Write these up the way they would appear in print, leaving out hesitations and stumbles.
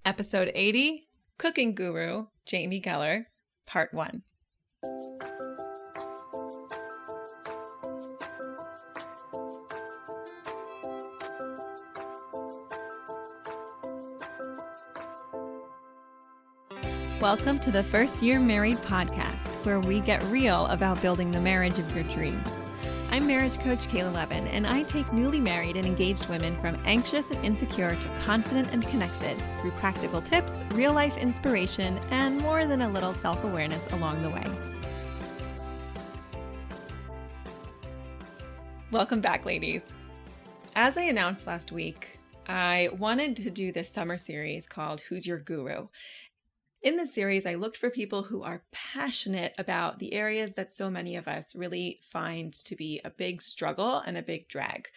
Episode 80, Cooking Guru, Jamie Geller, Part 1. Welcome to the First Year Married podcast, where we get real about building the marriage of your dreams. I'm marriage coach Kayla Levin, and I take newly married and engaged women from anxious and insecure to confident and connected through practical tips, real-life inspiration, and more than a little self-awareness along the way. Welcome back, ladies. As I announced last week, I wanted to do this summer series called Who's Your Guru? In this series, I looked for people who are passionate about the areas that so many of us really find to be a big struggle and a big drag.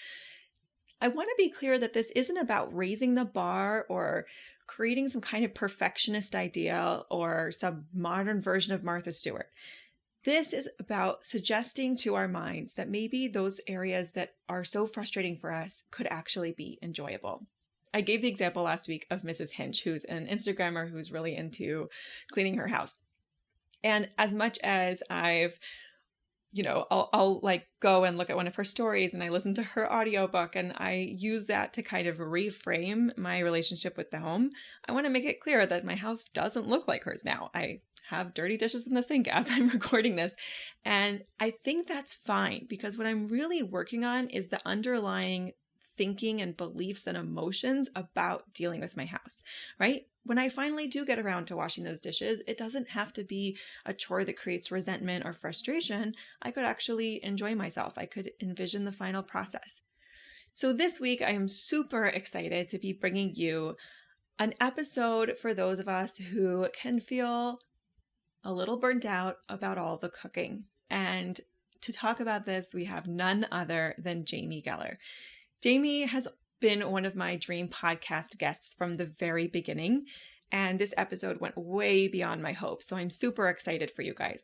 I want to be clear that this isn't about raising the bar or creating some kind of perfectionist ideal or some modern version of Martha Stewart. This is about suggesting to our minds that maybe those areas that are so frustrating for us could actually be enjoyable. I gave the example last week of Mrs. Hinch, who's an Instagrammer who's really into cleaning her house. And as much as I've, I'll like go and look at one of her stories and I listen to her audiobook and I use that to kind of reframe my relationship with the home, I want to make it clear that my house doesn't look like hers now. I have dirty dishes in the sink as I'm recording this. And I think that's fine because what I'm really working on is the underlying thinking and beliefs and emotions about dealing with my house, right? When I finally do get around to washing those dishes, it doesn't have to be a chore that creates resentment or frustration. I could actually enjoy myself. I could envision the final process. So this week, I am super excited to be bringing you an episode for those of us who can feel a little burnt out about all the cooking. And to talk about this, we have none other than Jamie Geller. Jamie has been one of my dream podcast guests from the very beginning, and this episode went way beyond my hopes, so I'm super excited for you guys.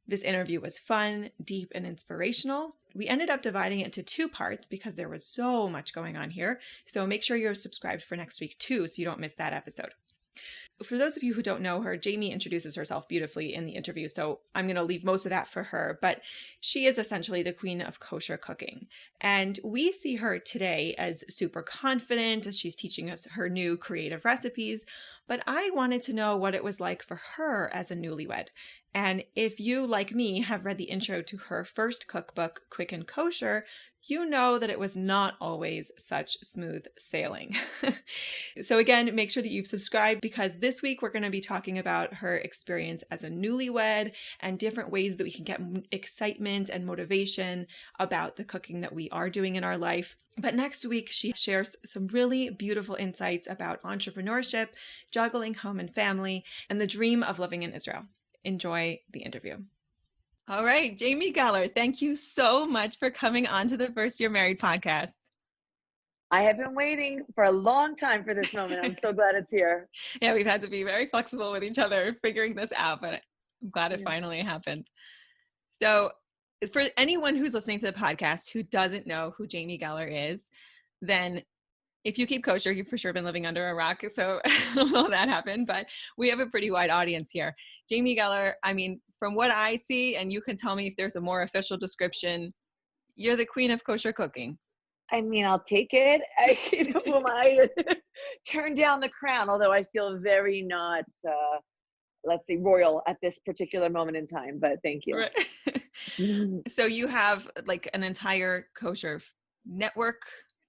This interview was fun, deep, and inspirational. We ended up dividing it into 2 parts because there was so much going on here, so make sure you're subscribed for next week too so you don't miss that episode. For those of you who don't know her, Jamie introduces herself beautifully in the interview, so I'm going to leave most of that for her, but she is essentially the queen of kosher cooking. And we see her today as super confident as she's teaching us her new creative recipes, but I wanted to know what it was like for her as a newlywed. And if you, like me, have read the intro to her first cookbook, Quick and Kosher, you know that it was not always such smooth sailing. So again, make sure that you've subscribed because this week we're going to be talking about her experience as a newlywed and different ways that we can get excitement and motivation about the cooking that we are doing in our life. But next week, she shares some really beautiful insights about entrepreneurship, juggling home and family, and the dream of living in Israel. Enjoy the interview. All right, Jamie Geller, thank you so much for coming on to the First Year Married podcast. I have been waiting for a long time for this moment. I'm so glad it's here. Yeah, we've had to be very flexible with each other figuring this out, but I'm glad it finally happened. So for anyone who's listening to the podcast who doesn't know who Jamie Geller is, then if you keep kosher, you've for sure been living under a rock. So I don't know how that happened, but we have a pretty wide audience here. Jamie Geller, I mean, from what I see, and you can tell me if there's a more official description, you're the queen of kosher cooking. I mean, I'll take it. I turn down the crown, although I feel very not, let's say, royal at this particular moment in time, but thank you. Right. So you have like an entire kosher network.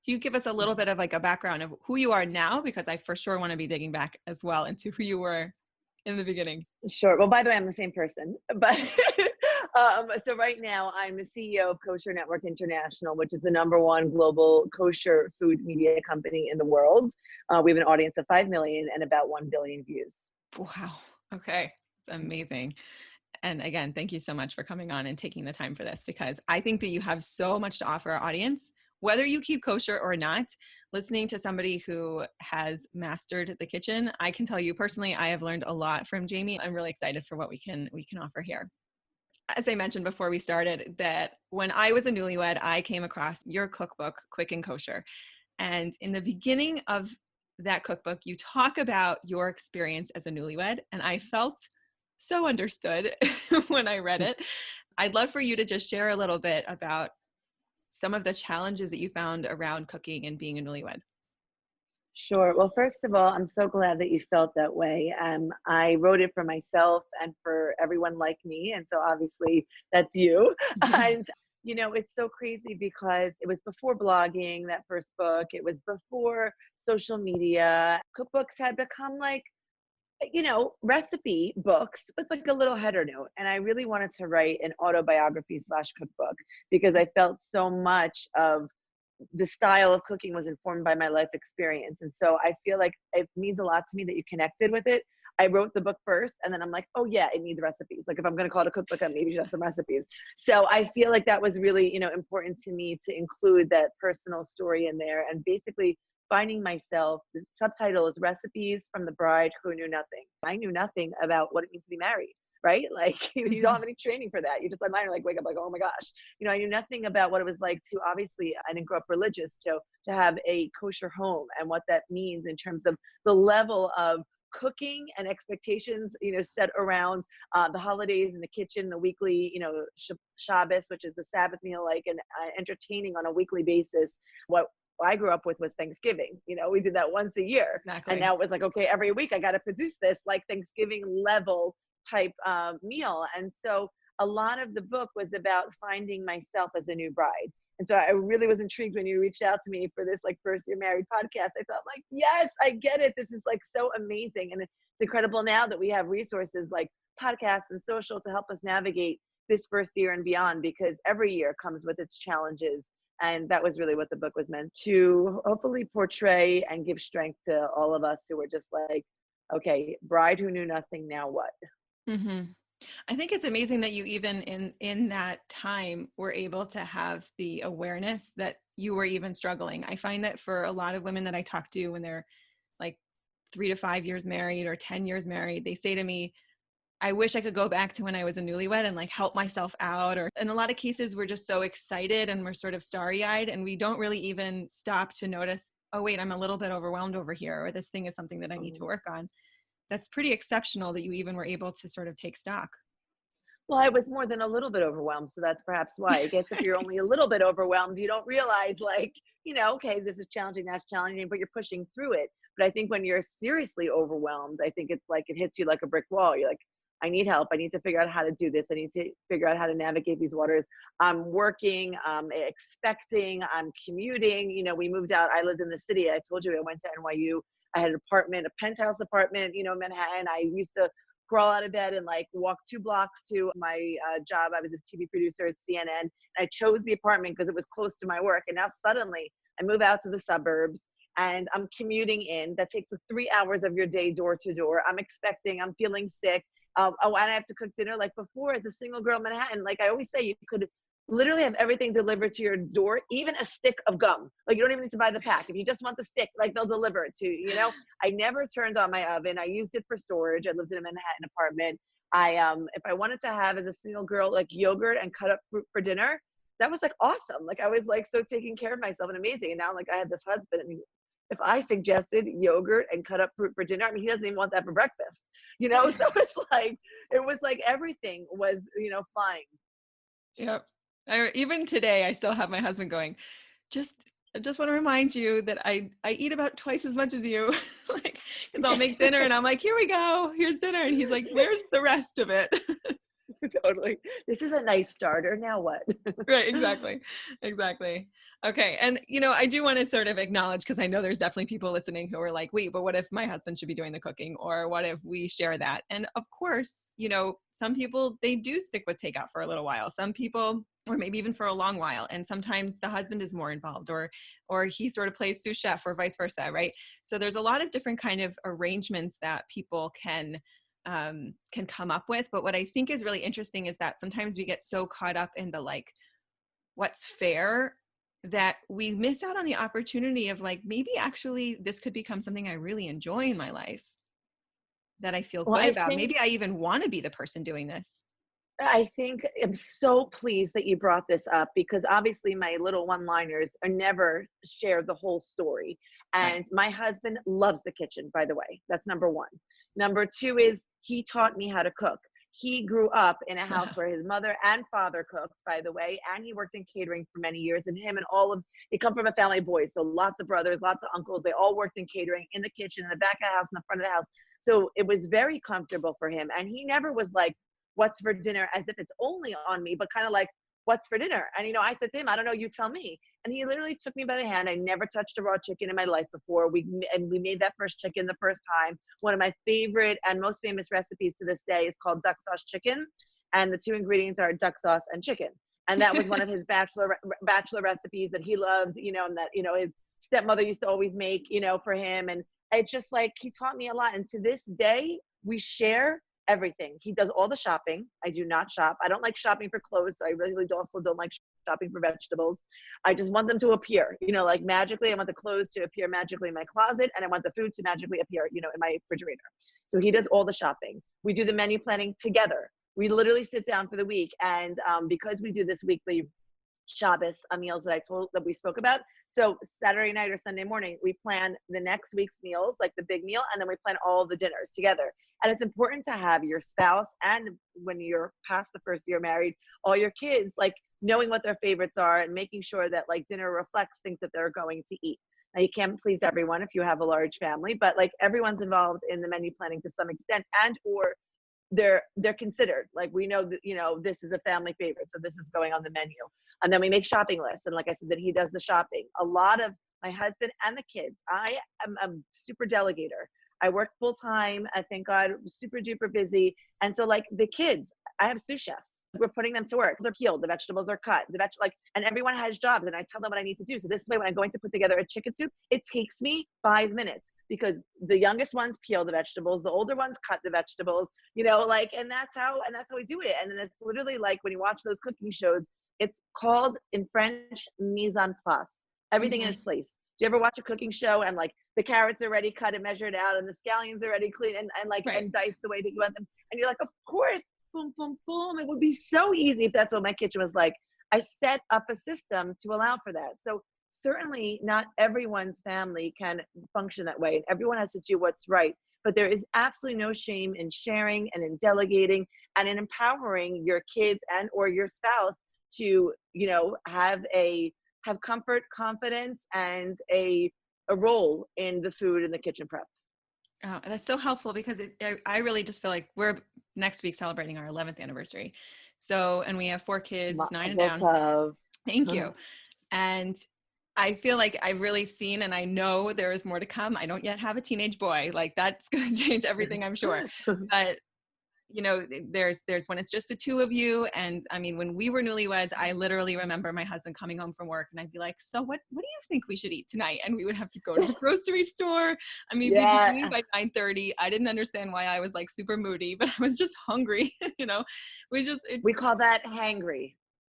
Can you give us a little bit of like a background of who you are now? Because I for sure want to be digging back as well into who you were in the beginning. Sure. Well, by the way, I'm the same person, but so right now I'm the CEO of Kosher Network International, which is the #1 global kosher food media company in the world. We have an audience of 5 million and about 1 billion views. Wow. Okay. It's amazing. And again, thank you so much for coming on and taking the time for this, because I think that you have so much to offer our audience. Whether you keep kosher or not, listening to somebody who has mastered the kitchen, I can tell you personally, I have learned a lot from Jamie. I'm really excited for what we can offer here. As I mentioned before we started, that when I was a newlywed, I came across your cookbook, Quick and Kosher. And in the beginning of that cookbook, you talk about your experience as a newlywed, and I felt so understood when I read it. I'd love for you to just share a little bit about some of the challenges that you found around cooking and being a newlywed. Sure. Well, first of all, I'm so glad that you felt that way. I wrote it for myself and for everyone like me. And so obviously that's you. And, it's so crazy because it was before blogging, that first book. It was before social media. Cookbooks had become like, recipe books with like a little header note. And I really wanted to write an autobiography slash cookbook because I felt so much of the style of cooking was informed by my life experience. And so I feel like it means a lot to me that you connected with it. I wrote the book first and then I'm like, oh yeah, it needs recipes. Like if I'm going to call it a cookbook, I maybe should have some recipes. So I feel like that was really, important to me to include that personal story in there and basically finding myself. The subtitle is Recipes from the Bride Who Knew Nothing. I knew nothing about what it means to be married. Right? Like you don't have any training for that. You just online like wake up like, oh my gosh. I knew nothing about what it was like to obviously I didn't grow up religious to have a kosher home and what that means in terms of the level of cooking and expectations, set around the holidays in the kitchen, the weekly, Shabbos, which is the Sabbath meal, like, and entertaining on a weekly basis. What I grew up with was Thanksgiving. We did that once a year. Exactly. And now it was like, okay, every week I got to produce this like Thanksgiving level type meal. And so a lot of the book was about finding myself as a new bride. And so I really was intrigued when you reached out to me for this like first year married podcast. I thought like, yes, I get it. This is like so amazing. And it's incredible now that we have resources like podcasts and social to help us navigate this first year and beyond, because every year comes with its challenges. And that was really what the book was meant to hopefully portray and give strength to all of us who were just like, okay, bride who knew nothing, now what? Mm-hmm. I think it's amazing that you even in that time were able to have the awareness that you were even struggling. I find that for a lot of women that I talk to when they're like 3 to 5 years married or 10 years married, they say to me, I wish I could go back to when I was a newlywed and like help myself out. Or in a lot of cases, we're just so excited and we're sort of starry-eyed and we don't really even stop to notice, oh wait, I'm a little bit overwhelmed over here, or this thing is something that I need to work on. That's pretty exceptional that you even were able to sort of take stock. Well, I was more than a little bit overwhelmed, so that's perhaps why. I guess if you're only a little bit overwhelmed, you don't realize like, okay, this is challenging, that's challenging, but you're pushing through it. But I think when you're seriously overwhelmed, I think it's like it hits you like a brick wall. You're like, I need help. I need to figure out how to do this. I need to figure out how to navigate these waters. I'm working, I'm expecting, I'm commuting. We moved out. I lived in the city. I told you I went to NYU. I had an apartment, a penthouse apartment, Manhattan. I used to crawl out of bed and like walk 2 blocks to my job. I was a TV producer at CNN. And I chose the apartment because it was close to my work. And now suddenly I move out to the suburbs and I'm commuting in. That takes 3 hours of your day door to door. I'm expecting, I'm feeling sick. And I have to cook dinner. Like before, as a single girl in Manhattan, like I always say, you could literally have everything delivered to your door, even a stick of gum. Like you don't even need to buy the pack. If you just want the stick, like they'll deliver it to you. I never turned on my oven. I used it for storage. I lived in a Manhattan apartment. If I wanted to have as a single girl, like yogurt and cut up fruit for dinner, that was like awesome. Like I was like so taking care of myself and amazing. And now like I had this husband and if I suggested yogurt and cut up fruit for dinner, I mean, he doesn't even want that for breakfast, So it was like everything was, flying. Yep. Even today, I still have my husband going, I just want to remind you that I eat about twice as much as you, like, because I'll make dinner and I'm like, here we go, here's dinner. And he's like, where's the rest of it? Totally. This is a nice starter. Now what? Right. Exactly. Exactly. Okay. And, I do want to sort of acknowledge, because I know there's definitely people listening who are like, wait, but what if my husband should be doing the cooking? Or what if we share that? And of course, some people, they do stick with takeout for a little while. Some people, or maybe even for a long while. And sometimes the husband is more involved or he sort of plays sous chef or vice versa. Right. So there's a lot of different kind of arrangements that people can come up with. But what I think is really interesting is that sometimes we get so caught up in the like, what's fair, that we miss out on the opportunity of like, maybe actually this could become something I really enjoy in my life, that I feel Well, good I about. think Maybe I even want to be the person doing this. I think I'm so pleased that you brought this up because obviously my little one-liners are never share the whole story. Right. And my husband loves the kitchen, by the way. That's number one. Number two is he taught me how to cook. He grew up in a house where his mother and father cooked, by the way, and he worked in catering for many years. And him and all of they come from a family of boys, so lots of brothers, lots of uncles. They all worked in catering in the kitchen, in the back of the house, in the front of the house. So it was very comfortable for him. And he never was like, what's for dinner, as if it's only on me, but kind of like, what's for dinner? And, I said to him, I don't know, you tell me. And he literally took me by the hand. I never touched a raw chicken in my life before. We made that first chicken the first time. One of my favorite and most famous recipes to this day is called duck sauce chicken. And the two ingredients are duck sauce and chicken. And that was one of his bachelor recipes that he loved, and that, his stepmother used to always make, for him. And it's just like, he taught me a lot. And to this day, we share everything. He does all the shopping. I do not shop. I don't like shopping for clothes. So I really also don't like shopping for vegetables. I just want them to appear, like magically. I want the clothes to appear magically in my closet, and I want the food to magically appear, in my refrigerator. So he does all the shopping. We do the menu planning together. We literally sit down for the week. And because we do this weekly Shabbos meals that we spoke about. So Saturday night or Sunday morning, we plan the next week's meals, like the big meal, and then we plan all the dinners together. And it's important to have your spouse, and when you're past the first year married, all your kids, like knowing what their favorites are and making sure that like dinner reflects things that they're going to eat. Now you can't please everyone if you have a large family, but like everyone's involved in the menu planning to some extent, and or they're considered. Like we know that, this is a family favorite, so this is going on the menu. And then we make shopping lists. And like I said, that he does the shopping. A lot of my husband and the kids, I am a super delegator. I work full time. I thank God, super duper busy. And so like the kids, I have sous chefs. We're putting them to work. They're peeled. The vegetables are cut. And everyone has jobs, and I tell them what I need to do. So this way, when I'm going to put together a chicken soup, it takes me 5 minutes because the youngest ones peel the vegetables, the older ones cut the vegetables, and that's how we do it. And then it's literally like when you watch those cooking shows, it's called in French mise en place, everything in Mhm. its place. Do you ever watch a cooking show and like the carrots are already cut and measured out and the scallions are already clean Right. and diced the way that you want them? And you're like, of course, boom, boom, boom. It would be so easy if that's what my kitchen was like. I set up a system to allow for that. So certainly not everyone's family can function that way, and everyone has to do what's right. But there is absolutely no shame in sharing and in delegating and in empowering your kids and or your spouse to, have comfort, confidence, and a role in the food and the kitchen prep. Oh, that's so helpful because I really just feel like we're next week celebrating our 11th anniversary. So, and we have 4 kids, 9 and Mazel down. tov. Thank you. And I feel like I've really seen, and I know there is more to come. I don't yet have a teenage boy. Like that's going to change everything, I'm sure. But there's when it's just the two of you. And I mean, when we were newlyweds, I literally remember my husband coming home from work and I'd be like, so what do you think we should eat tonight? And we would have to go to the grocery store. I mean, we'd be Yeah, eating by 9:30. I didn't understand why I was like super moody, but I was just hungry. we call that hangry.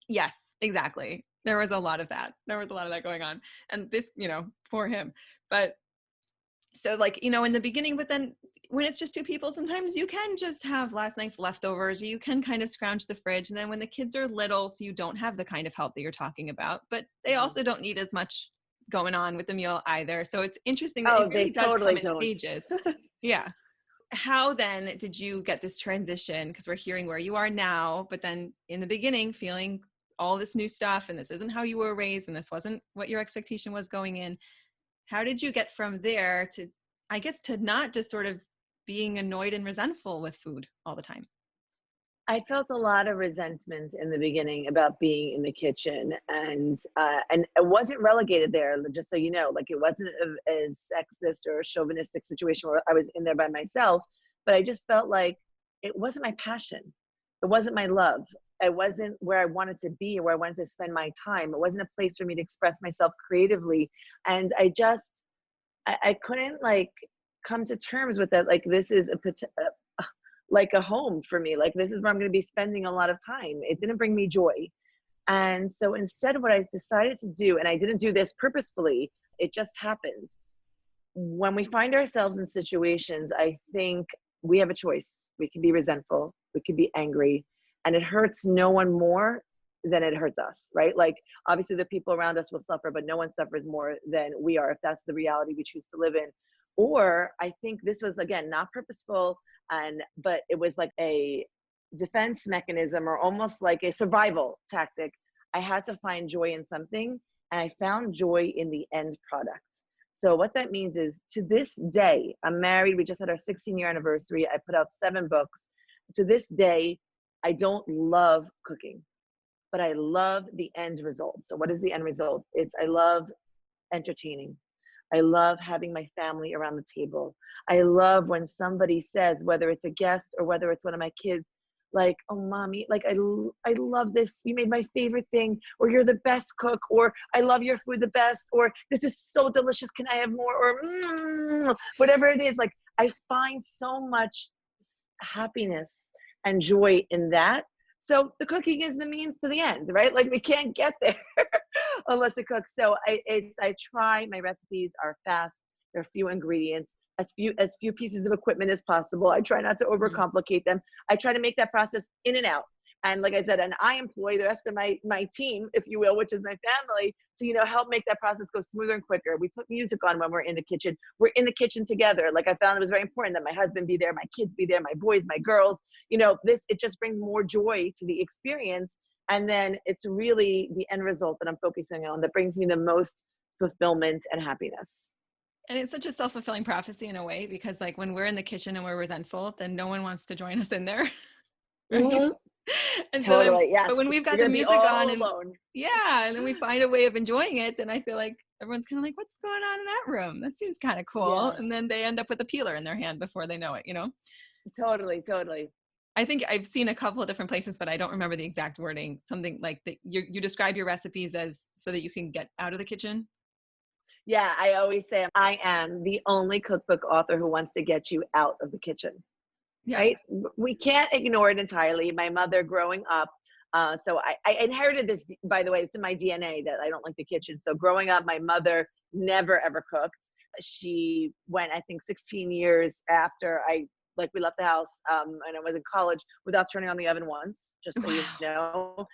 Yes, exactly. There was a lot of that. There was a lot of that going on. And this, poor him. But so like, in the beginning, but then when it's just two people, sometimes you can just have last night's leftovers. You can kind of scrounge the fridge. And then when the kids are little, so you don't have the kind of help that you're talking about, but they Mhm. also don't need as much going on with the meal either. So it's interesting that it Oh, they really does come totally in don't. stages. Yeah. How then did you get this transition? Because we're hearing where you are now, but then in the beginning, feeling all this new stuff, and this isn't how you were raised, and this wasn't what your expectation was going in. How did you get from there to, I guess, to not just sort of being annoyed and resentful with food all the time? I felt a lot of resentment in the beginning about being in the kitchen, and it wasn't relegated there. Just so you know, like it wasn't a sexist or a chauvinistic situation where I was in there by myself, but I just felt like it wasn't my passion, it wasn't my love, it wasn't where I wanted to be or where I wanted to spend my time. It wasn't a place for me to express myself creatively, and I couldn't like come to terms with that. Like this is like a home for me. Like this is where I'm going to be spending a lot of time. It didn't bring me joy. And so instead, what I decided to do, and I didn't do this purposefully, it just happened. When we find ourselves in situations, I think we have a choice. We can be resentful, we can be angry, and it hurts no one more than it hurts us, right? Like obviously the people around us will suffer, but no one suffers more than we are if that's the reality we choose to live in. Or I think this was again not purposeful, but it was like a defense mechanism or almost like a survival tactic. I had to find joy in something, and I found joy in the end product. So what that means is, to this day, I'm married. We just had our 16-year anniversary. I put out 7 books. To this day, I don't love cooking, but I love the end result. So what is the end result? I love entertaining. I love having my family around the table. I love when somebody says, whether it's a guest or whether it's one of my kids, like, oh, mommy, like, I love this. You made my favorite thing, or you're the best cook, or I love your food the best, or this is so delicious. Can I have more? Or whatever it is. Like, I find so much happiness and joy in that. So the cooking is the means to the end, right? Like we can't get there unless it cooks. So I try, my recipes are fast. There are few ingredients, as few pieces of equipment as possible. I try not to overcomplicate them. I try to make that process in and out. And like I said, and I employ the rest of my team, if you will, which is my family, to, help make that process go smoother and quicker. We put music on when we're in the kitchen. We're in the kitchen together. Like I found it was very important that my husband be there, my kids be there, my boys, my girls, it just brings more joy to the experience. And then it's really the end result that I'm focusing on that brings me the most fulfillment and happiness. And it's such a self-fulfilling prophecy in a way, because like when we're in the kitchen and we're resentful, then no one wants to join us in there. Right. Mm-hmm. And so then, Totally. Yes. but when we've You're got the going to be music on all and alone. yeah, and then we find a way of enjoying it, then I feel like everyone's kind of like, what's going on in that room? That seems kind of cool. Yeah. And then they end up with a peeler in their hand before they know it. Totally. Totally. I think I've seen a couple of different places, but I don't remember the exact wording. Something like that. You describe your recipes as so that you can get out of the kitchen. Yeah. I always say I am the only cookbook author who wants to get you out of the kitchen. Yeah. Right? We can't ignore it entirely. My mother growing up, so I inherited this, by the way, it's in my DNA that I don't like the kitchen. So growing up, my mother never ever cooked. She went, I think, 16 years after we left the house, and I was in college without turning on the oven once, just so you Wow. know.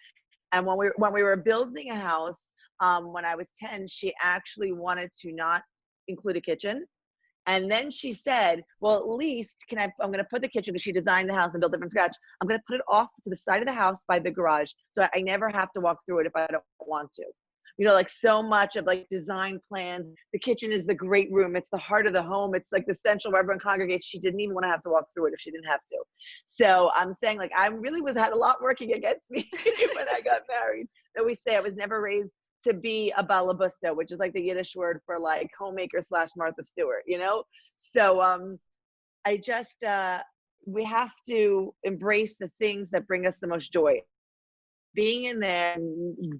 And when we were building a house, when I was 10, she actually wanted to not include a kitchen. And then she said, well, at least I'm going to put the kitchen, because she designed the house and built it from scratch. I'm going to put it off to the side of the house by the garage, so I never have to walk through it if I don't want to. Like so much of like design plans, the kitchen is the great room. It's the heart of the home. It's like the central where everyone congregates. She didn't even want to have to walk through it if she didn't have to. So I'm saying, like, I really had a lot working against me when I got married. That we say I was never raised to be a balabusta, which is like the Yiddish word for like homemaker / Martha Stewart, So I just, we have to embrace the things that bring us the most joy. Being in there,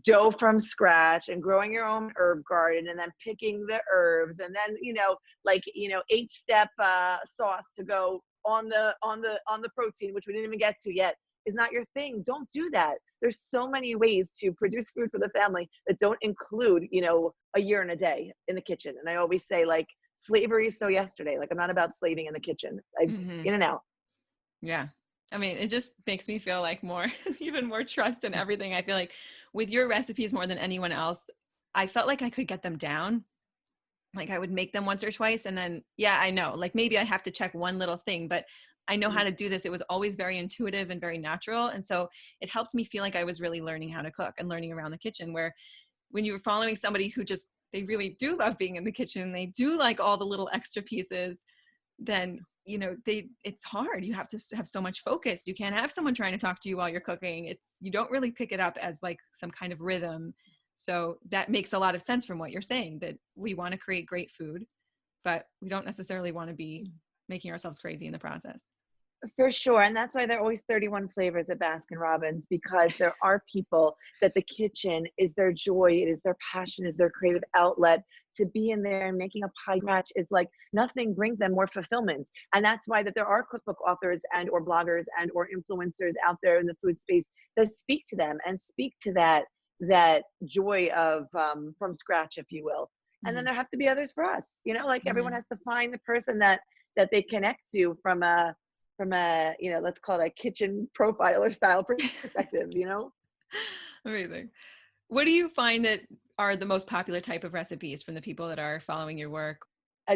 dough from scratch, and growing your own herb garden, and then picking the herbs, and then 8-step sauce to go on the protein, which we didn't even get to yet, is not your thing. Don't do that. There's so many ways to produce food for the family that don't include a year and a day in the kitchen. And I always say, like, slavery is so yesterday. Like, I'm not about slaving in the kitchen. Mm-hmm. In and out. Yeah. I mean, it just makes me feel like more, even more trust in everything. I feel like with your recipes more than anyone else, I felt like I could get them down. Like I would make them once or twice. And then, yeah, I know, like maybe I have to check one little thing, but I know how to do this. It was always very intuitive and very natural. And so it helped me feel like I was really learning how to cook and learning around the kitchen, where when you were following somebody who just, they really do love being in the kitchen, they do like all the little extra pieces, then it's hard. You have to have so much focus. You can't have someone trying to talk to you while you're cooking. You don't really pick it up as like some kind of rhythm. So that makes a lot of sense from what you're saying, that we want to create great food, but we don't necessarily want to be making ourselves crazy in the process. For sure. And that's why there are always 31 flavors at Baskin Robbins, because there are people that the kitchen is their joy, it is their passion, is their creative outlet. To be in there and making a pie match is like nothing brings them more fulfillment. And that's why that there are cookbook authors and or bloggers and or influencers out there in the food space that speak to them and speak to that joy of from scratch, if you will. And then there have to be others for us, like everyone has to find the person that they connect to from a from a, let's call it a kitchen profiler style perspective, Amazing. What do you find that are the most popular type of recipes from the people that are following your work?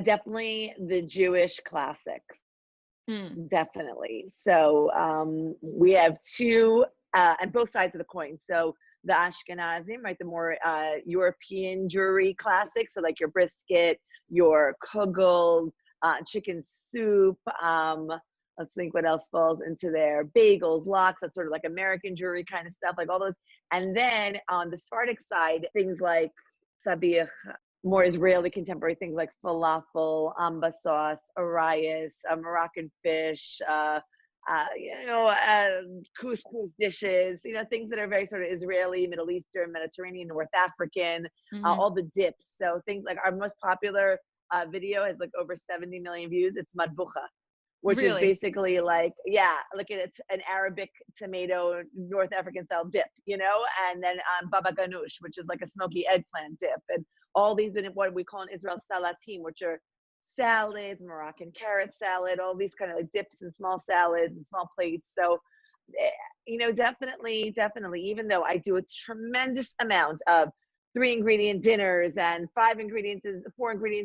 Definitely the Jewish classics. Mm, Definitely. So we have two on both sides of the coin. So the Ashkenazim, right, the more European jewelry classics, so like your brisket, your kugels, chicken soup. Let's think what else falls into there. Bagels, lox, that's sort of like American jewelry kind of stuff, like all those. And then on the Sephardic side, things like sabich, more Israeli contemporary things like falafel, amba sauce, arayas, Moroccan fish, couscous dishes, things that are very sort of Israeli, Middle Eastern, Mediterranean, North African, hmm. all the dips. So things like our most popular video has like over 70 million views. It's madbucha, which is Really? basically like, yeah, like it's an Arabic tomato, North African style dip, and then baba ganoush, which is like a smoky eggplant dip. And all these in what we call in Israel salatim, which are salads, Moroccan carrot salad, all these kind of like dips and small salads and small plates. So, definitely, even though I do a tremendous amount of 3 ingredient dinners and 4 ingredient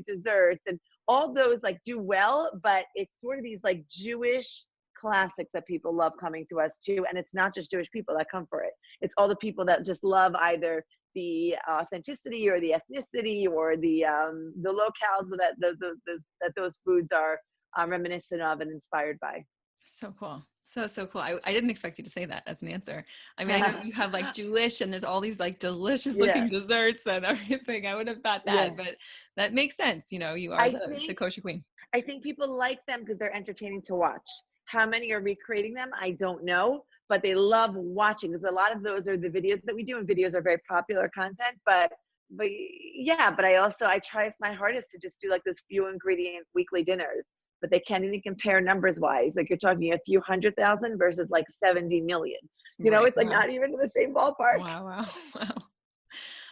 desserts and all those like do well, but it's sort of these like Jewish classics that people love coming to us too. And it's not just Jewish people that come for it. It's all the people that just love either the authenticity or the ethnicity or the locales that those foods are reminiscent of and inspired by. So cool. So cool. I didn't expect you to say that as an answer. I mean, I know you have like Jewish and there's all these like delicious Yeah, looking desserts and everything. I would have thought that, yeah. but that makes sense. You are I the think kosher queen. I think people like them because they're entertaining to watch. How many are recreating them? I don't know, but they love watching because a lot of those are the videos that we do, and videos are very popular content. But yeah, but I try my hardest to just do like those few ingredient weekly dinners. But they can't even compare numbers wise. Like you're talking a few 100,000 versus like 70 million. Right. It's like Wow. not even in the same ballpark. Wow. Wow. Wow.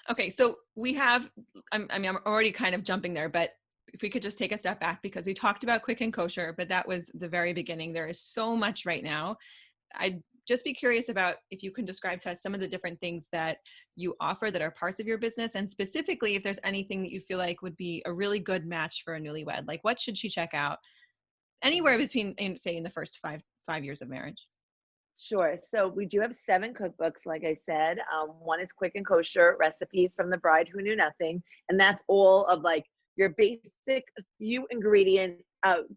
Okay. So we have, I mean, I'm already kind of jumping there, but if we could just take a step back because we talked about quick and kosher, but that was the very beginning. There is so much right now. I'd just be curious about if you can describe to us some of the different things that you offer that are parts of your business, and specifically if there's anything that you feel like would be a really good match for a newlywed. Like, what should she check out? Anywhere between, say, in the first five years of marriage. Sure. So we do have 7 cookbooks, like I said. One is quick and kosher recipes from the bride who knew nothing, and that's all of like your basic few ingredient,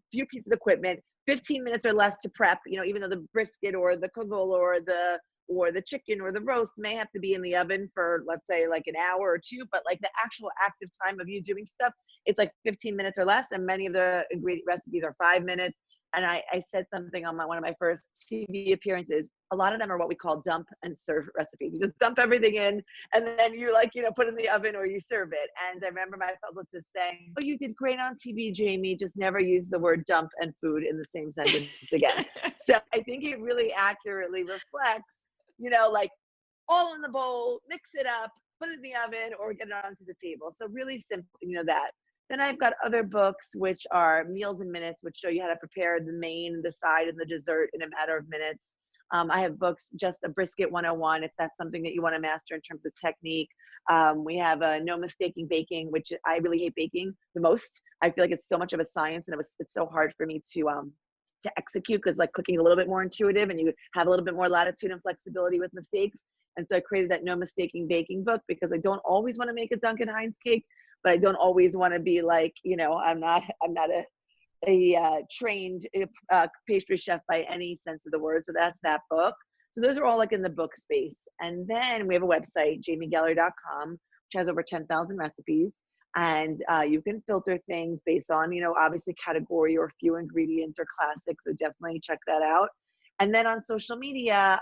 few pieces of equipment, 15 minutes or less to prep. Even though the brisket or the kugel or the chicken or the roast may have to be in the oven for, let's say, like an hour or two, but like the actual active time of you doing stuff, it's like 15 minutes or less, and many of the ingredient recipes are 5 minutes. And I said something on one of my first TV appearances. A lot of them are what we call dump and serve recipes. You just dump everything in, and then you put it in the oven or you serve it. And I remember my publicist saying, "Oh, you did great on TV, Jamie. Just never use the word dump and food in the same sentence again." So I think it really accurately reflects, like all in the bowl, mix it up, put it in the oven, or get it onto the table. So really simple, that. Then I've got other books, which are Meals in Minutes, which show you how to prepare the main, the side, and the dessert in a matter of minutes. I have books, just a brisket 101, if that's something that you want to master in terms of technique. We have No Mistaking Baking, which I really hate baking the most. I feel like it's so much of a science, and it's so hard for me to execute because like cooking is a little bit more intuitive and you have a little bit more latitude and flexibility with mistakes. And so I created that No Mistaking Baking book because I don't always want to make a Duncan Hines cake, but I don't always want to be like, I'm not a trained pastry chef by any sense of the word. So that's that book. So those are all like in the book space. And then we have a website, jamiegeller.com, which has over 10,000 recipes. And you can filter things based on, obviously category or few ingredients or classics. So definitely check that out. And then on social media,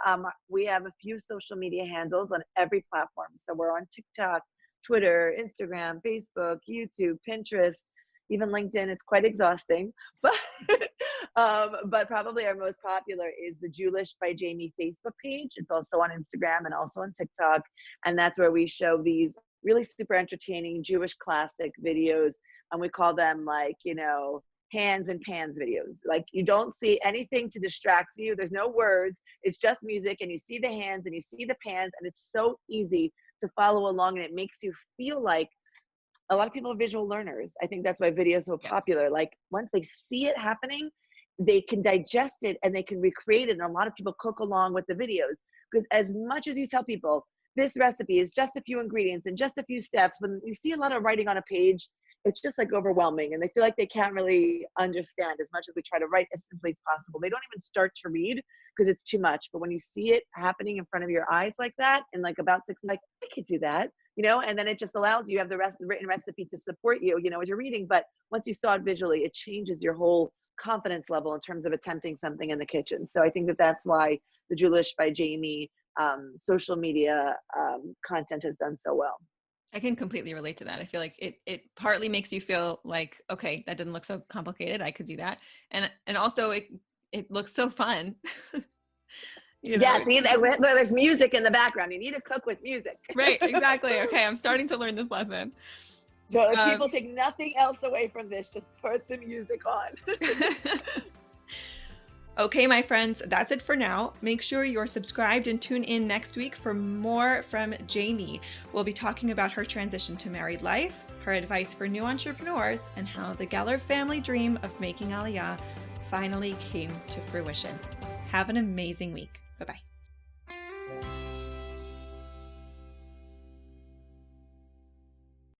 we have a few social media handles on every platform. So we're on TikTok, Twitter, Instagram, Facebook, YouTube, Pinterest, even LinkedIn. It's quite exhausting, but but probably our most popular is the Jewish by Jamie Facebook page. It's also on Instagram and also on TikTok, and that's where we show these really super entertaining Jewish classic videos, and we call them like hands and pans videos. Like you don't see anything to distract you. There's no words. It's just music and you see the hands and you see the pans and it's so easy to follow along and it makes you feel like a lot of people are visual learners. I think that's why video is so popular. Like once they see it happening, they can digest it and they can recreate it. And a lot of people cook along with the videos because as much as you tell people this recipe is just a few ingredients and just a few steps, when you see a lot of writing on a page, it's just like overwhelming and they feel like they can't really understand as much as we try to write as simply as possible. They don't even start to read because it's too much. But when you see it happening in front of your eyes like that, and like about 6, like I could do that, and then it just allows you have the written recipe to support you, as you're reading. But once you saw it visually, it changes your whole confidence level in terms of attempting something in the kitchen. So I think that that's why the Julish by Jamie social media content has done so well. I can completely relate to that. I feel like it partly makes you feel like, okay, that didn't look so complicated. I could do that. And also it looks so fun. Yeah, see, there's music in the background. You need to cook with music. Right, exactly. Okay, I'm starting to learn this lesson. So if people take nothing else away from this, just put the music on. Okay, my friends, that's it for now. Make sure you're subscribed and tune in next week for more from Jamie. We'll be talking about her transition to married life, her advice for new entrepreneurs, and how the Geller family dream of making Aliyah finally came to fruition. Have an amazing week. Bye-bye.